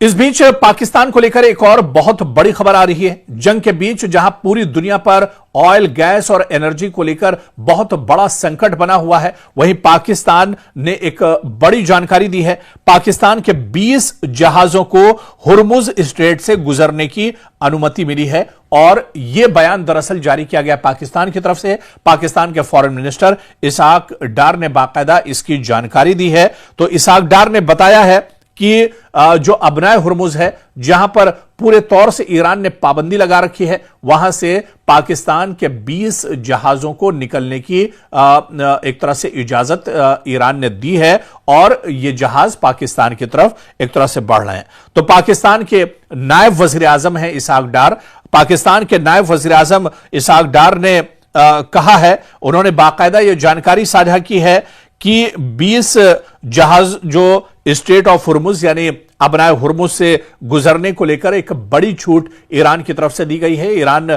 इस बीच पाकिस्तान को लेकर एक और बहुत बड़ी खबर आ रही है। जंग के बीच जहां पूरी दुनिया पर ऑयल, गैस और एनर्जी को लेकर बहुत बड़ा संकट बना हुआ है, वहीं पाकिस्तान ने एक बड़ी जानकारी दी है। पाकिस्तान के 20 जहाजों को हुर्मुज स्ट्रेट से गुजरने की अनुमति मिली है और यह बयान दरअसल जारी किया गया पाकिस्तान की तरफ से। पाकिस्तान के फॉरेन मिनिस्टर इसहाक डार ने बाकायदा इसकी जानकारी दी है। तो इसहाक डार ने बताया है कि जो अबनाए हुर्मुज है, जहां पर पूरे तौर से ईरान ने पाबंदी लगा रखी है, वहां से पाकिस्तान के 20 जहाजों को निकलने की एक तरह से इजाजत ईरान ने दी है और ये जहाज पाकिस्तान की तरफ एक तरह से बढ़ रहे हैं। तो पाकिस्तान के नायब वजीर आजम हैं इसहाक डार। पाकिस्तान के नायब वजीर आजम इसहाक डार ने कहा है, उन्होंने बाकायदा यह जानकारी साझा की है कि 20 जहाज जो स्ट्रेट ऑफ हुर्मुज यानी अबनाए हुर्मुज से गुजरने को लेकर एक बड़ी छूट ईरान की तरफ से दी गई है। ईरान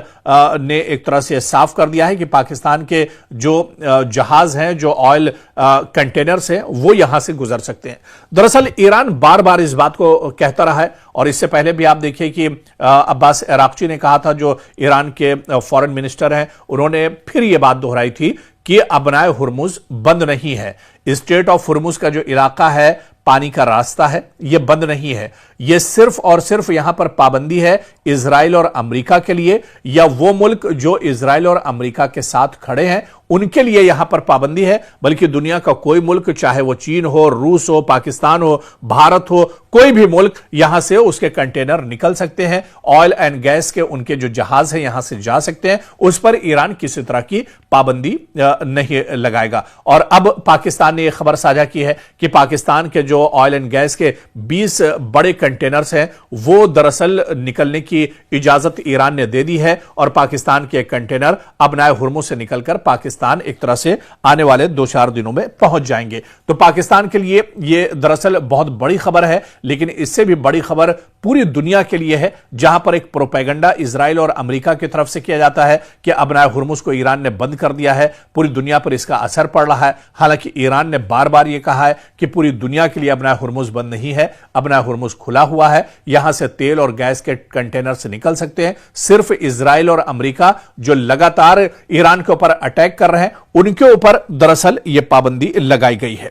ने एक तरह से साफ कर दिया है कि पाकिस्तान के जो जहाज हैं, जो ऑयल कंटेनर्स हैं, वो यहां से गुजर सकते हैं। दरअसल ईरान बार बार इस बात को कहता रहा है और इससे पहले भी आप देखिए कि अब्बास अराक्ची ने कहा था, जो ईरान के फॉरेन मिनिस्टर हैं, उन्होंने फिर यह बात दोहराई थी कि अबनाए हुर्मुज बंद नहीं है। स्ट्रेट ऑफ हुर्मुज का जो इलाका है, पानी का रास्ता है, यह बंद नहीं है। यह सिर्फ और सिर्फ यहां पर पाबंदी है इजराइल और अमेरिका के लिए, या वो मुल्क जो इजराइल और अमेरिका के साथ खड़े हैं उनके लिए यहां पर पाबंदी है। बल्कि दुनिया का कोई मुल्क, चाहे वो चीन हो, रूस हो, पाकिस्तान हो, भारत हो, कोई भी मुल्क यहां से उसके कंटेनर निकल सकते हैं। ऑयल एंड गैस के उनके जो जहाज हैं यहां से जा सकते हैं, उस पर ईरान किसी तरह की पाबंदी नहीं लगाएगा। और अब पाकिस्तान ने यह खबर साझा की है कि पाकिस्तान के जो ऑयल एंड गैस के 20 बड़े कंटेनर्स हैं, वो दरअसल निकलने की इजाजत ईरान ने दे दी है और पाकिस्तान के कंटेनर अबनाए हुर्मुज से निकलकर पाकिस्तान एक तरह से आने वाले 2-4 दिनों में पहुंच जाएंगे। तो पाकिस्तान के लिए यह दरअसल बहुत बड़ी खबर है, लेकिन इससे भी बड़ी खबर पूरी दुनिया के लिए है, जहां पर एक प्रोपेगेंडा इजराइल और अमेरिका की तरफ से किया जाता है कि अबनाए हुर्मुज को ईरान ने बंद कर दिया है। पूरी दुनिया पर इसका असर पड़ रहा है। हालांकि ईरान ने बार बार यह कहा है कि पूरी दुनिया के लिए अबनाए हुर्मुज बंद नहीं है, अबनाए हुर्मुज खुला हुआ है, यहां से तेल और गैस के कंटेनर से निकल सकते हैं। सिर्फ इजराइल और अमेरिका जो लगातार ईरान के ऊपर अटैक कर रहे हैं, उनके ऊपर दरअसल यह पाबंदी लगाई गई है।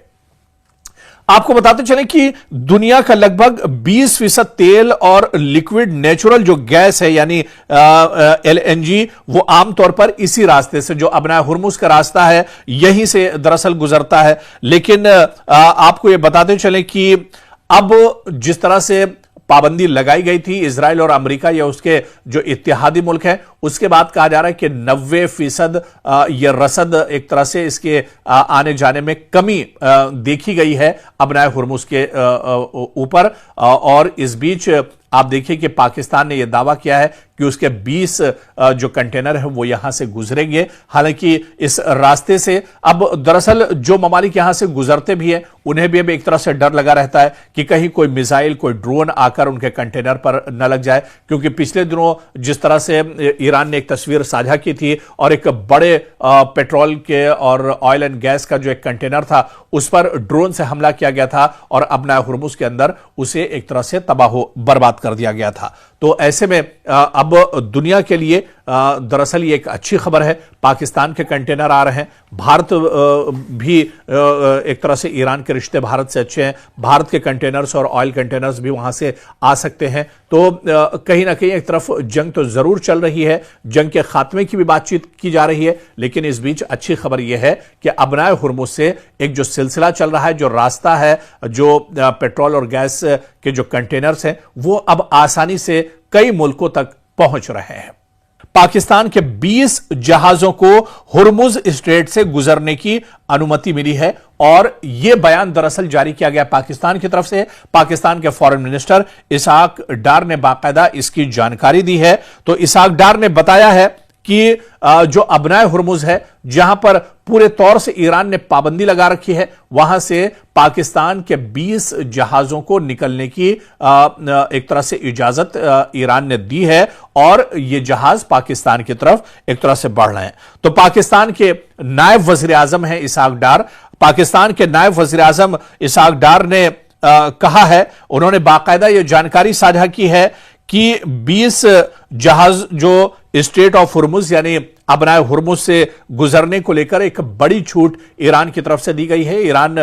आपको बताते चलें कि दुनिया का लगभग 20% तेल और लिक्विड नेचुरल जो गैस है यानी LNG, वो आमतौर पर इसी रास्ते से, जो अबनाए हुर्मुज का रास्ता है, यहीं से दरअसल गुजरता है। लेकिन आपको यह बताते चलें कि अब जिस तरह से पाबंदी लगाई गई थी इजराइल और अमेरिका या उसके जो इत्तेहादी मुल्क हैं, उसके बाद कहा जा रहा है कि 90% यह रसद एक तरह से इसके आने जाने में कमी देखी गई है अबनाए हुर्मुज के ऊपर। और इस बीच आप देखिए कि पाकिस्तान ने यह दावा किया है कि उसके 20 जो कंटेनर है वो यहां से गुजरेंगे। हालांकि इस रास्ते से अब दरअसल जो ममालिक यहां से गुजरते भी हैं, उन्हें भी अब एक तरह से डर लगा रहता है कि कहीं कोई मिसाइल, कोई ड्रोन आकर उनके कंटेनर पर न लग जाए। क्योंकि पिछले दिनों जिस तरह से ईरान ने एक तस्वीर साझा की थी और एक बड़े पेट्रोल के और ऑयल एंड गैस का जो एक कंटेनर था, उस पर ड्रोन से हमला किया गया था और अबनाए हुर्मुज के अंदर उसे एक तरह से तबाह बर्बाद कर दिया गया था। तो ऐसे में अब दुनिया के लिए दरअसल ये एक अच्छी खबर है। पाकिस्तान के कंटेनर आ रहे हैं, भारत भी एक तरह से ईरान के रिश्ते भारत से अच्छे हैं, भारत के कंटेनर्स और ऑयल कंटेनर्स भी वहां से आ सकते हैं। तो कहीं ना कहीं एक तरफ जंग तो जरूर चल रही है, जंग के खात्मे की भी बातचीत की जा रही है, लेकिन इस बीच अच्छी खबर यह है कि अबनाए हुर्मुज से एक जो सिलसिला चल रहा है, जो रास्ता है, जो पेट्रोल और गैस के जो कंटेनर्स हैं, वो अब आसानी से कई मुल्कों तक पहुंच रहे हैं। पाकिस्तान के 20 जहाजों को हुर्मुज स्ट्रेट से गुजरने की अनुमति मिली है और यह बयान दरअसल जारी किया गया पाकिस्तान की तरफ से। पाकिस्तान के फॉरेन मिनिस्टर इसहाक डार ने बाकायदा इसकी जानकारी दी है। तो इसहाक डार ने बताया है कि जो अबनाए हुर्मुज है, जहां पर पूरे तौर से ईरान ने पाबंदी लगा रखी है, वहां से पाकिस्तान के 20 जहाजों को निकलने की एक तरह से इजाजत ईरान ने दी है और ये जहाज पाकिस्तान की तरफ एक तरह से बढ़ रहे हैं। तो पाकिस्तान के नायब वजीर आजम हैं इसहाक डार। पाकिस्तान के नायब वजीर आजम इसहाक डार ने कहा है, उन्होंने बाकायदा यह जानकारी साझा की है कि 20 जहाज जो स्ट्रेट ऑफ हुर्मुज यानी अबनाए हुर्मुज से गुजरने को लेकर एक बड़ी छूट ईरान की तरफ से दी गई है। ईरान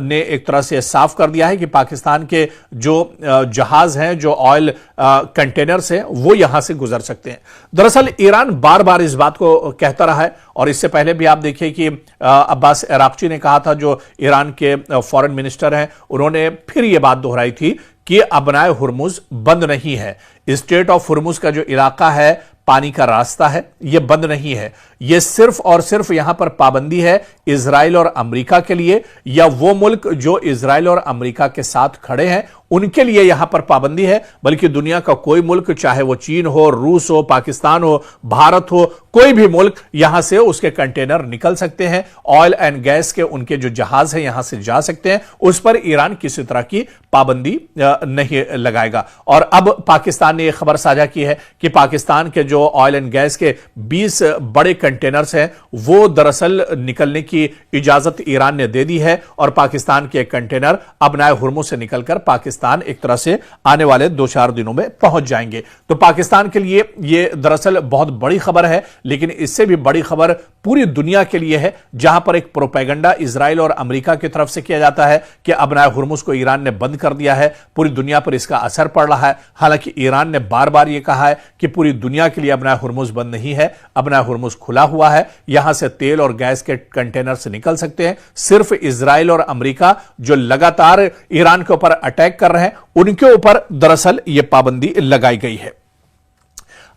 ने एक तरह से साफ कर दिया है कि पाकिस्तान के जो जहाज हैं, जो ऑयल कंटेनर्स हैं, वो यहां से गुजर सकते हैं। दरअसल ईरान बार बार इस बात को कहता रहा है और इससे पहले भी आप देखिए कि अब्बास अराक्ची ने कहा था, जो ईरान के फॉरेन मिनिस्टर हैं, उन्होंने फिर यह बात दोहराई थी कि अबनाए हुर्मुज बंद नहीं है। स्ट्रेट ऑफ हुर्मुज का जो इलाका है, पानी का रास्ता है, यह बंद नहीं है। यह सिर्फ और सिर्फ यहां पर पाबंदी है इजराइल और अमेरिका के लिए, या वो मुल्क जो इजराइल और अमेरिका के साथ खड़े हैं उनके लिए यहां पर पाबंदी है। बल्कि दुनिया का कोई मुल्क, चाहे वो चीन हो, रूस हो, पाकिस्तान हो, भारत हो, कोई भी मुल्क यहां से उसके कंटेनर निकल सकते हैं। ऑयल एंड गैस के उनके जो जहाज हैं यहां से जा सकते हैं, उस पर ईरान किसी तरह की पाबंदी नहीं लगाएगा। और अब पाकिस्तान ने यह खबर साझा की है कि पाकिस्तान के जो ऑयल एंड गैस के 20 बड़े कंटेनर्स हैं, वो दरअसल निकलने की इजाजत ईरान ने दे दी है और पाकिस्तान के कंटेनर अबनाए हुर्मुज से निकलकर पाकिस्तान एक तरह से आने वाले 2-4 दिनों में पहुंच जाएंगे। तो पाकिस्तान के लिए यह दरअसल बहुत बड़ी खबर है, लेकिन इससे भी बड़ी खबर पूरी दुनिया के लिए है, जहां पर एक प्रोपेगेंडा इजराइल और अमेरिका की तरफ से किया जाता है कि अबनाए हुर्मुज को ईरान ने बंद कर दिया है। पूरी दुनिया पर इसका असर पड़ रहा है। हालांकि ईरान ने बार बार यह कहा है कि पूरी दुनिया के लिए अबनाए हुर्मुज बंद नहीं है, अबनाए हुर्मुज खुला हुआ है, यहां से तेल और गैस के कंटेनर से निकल सकते हैं। सिर्फ इजराइल और अमेरिका जो लगातार ईरान के ऊपर अटैक कर रहे हैं, उनके ऊपर दरअसल यह पाबंदी लगाई गई है।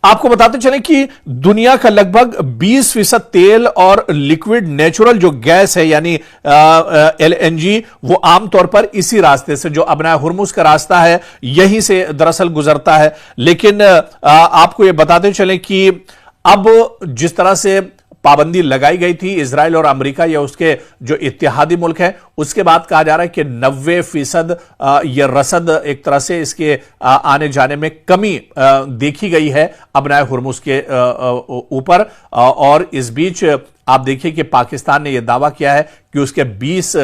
आपको बताते चलें कि दुनिया का लगभग 20% तेल और लिक्विड नेचुरल जो गैस है यानी LNG, वो आमतौर पर इसी रास्ते से, जो अबनाए हुर्मुज का रास्ता है, यहीं से दरअसल गुजरता है। लेकिन आपको यह बताते चलें कि अब जिस तरह से पाबंदी लगाई गई थी इजराइल और अमेरिका या उसके जो इत्तेहादी मुल्क हैं, उसके बाद कहा जा रहा है कि 90% यह रसद एक तरह से इसके आने जाने में कमी देखी गई है अबनाए हुर्मुज के ऊपर। और इस बीच आप देखिए कि पाकिस्तान ने यह दावा किया है कि उसके 20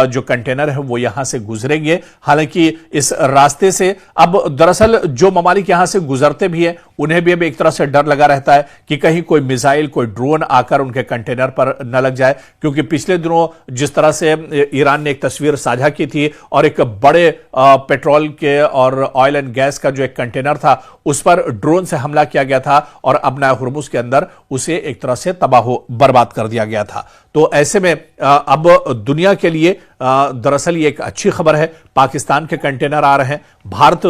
जो कंटेनर हैं वो यहां से गुजरेंगे। हालांकि इस रास्ते से अब दरअसल जो ममालिक यहां से गुजरते भी हैं, उन्हें भी अब एक तरह से डर लगा रहता है कि कहीं कोई मिसाइल, कोई ड्रोन आकर उनके कंटेनर पर न लग जाए। क्योंकि पिछले दिनों जिस तरह से ईरान ने एक तस्वीर साझा की थी और एक बड़े पेट्रोल के और ऑयल एंड गैस का जो एक कंटेनर था, उस पर ड्रोन से हमला किया गया था और अबनाए हुर्मुज के अंदर उसे एक तरह से तबाह बर्बाद कर दिया गया था। तो ऐसे में अब दुनिया के लिए दरअसल ये एक अच्छी खबर है। पाकिस्तान के कंटेनर आ रहे हैं, भारत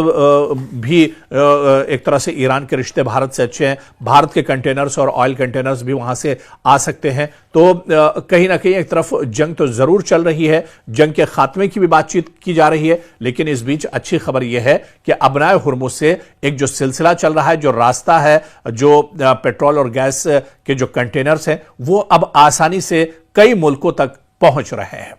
भी एक तरह से ईरान के रिश्ते भारत से अच्छे हैं, भारत के कंटेनर्स और ऑयल कंटेनर्स भी वहां से आ सकते हैं। तो कहीं ना कहीं एक तरफ जंग तो जरूर चल रही है, जंग के खात्मे की भी बातचीत की जा रही है, लेकिन इस बीच अच्छी खबर यह है कि अबनाए हुर्मुज से एक जो सिलसिला चल रहा है, जो रास्ता है, जो पेट्रोल और गैस के जो कंटेनर्स हैं, वो अब आसानी से कई मुल्कों तक पहुंच रहे हैं।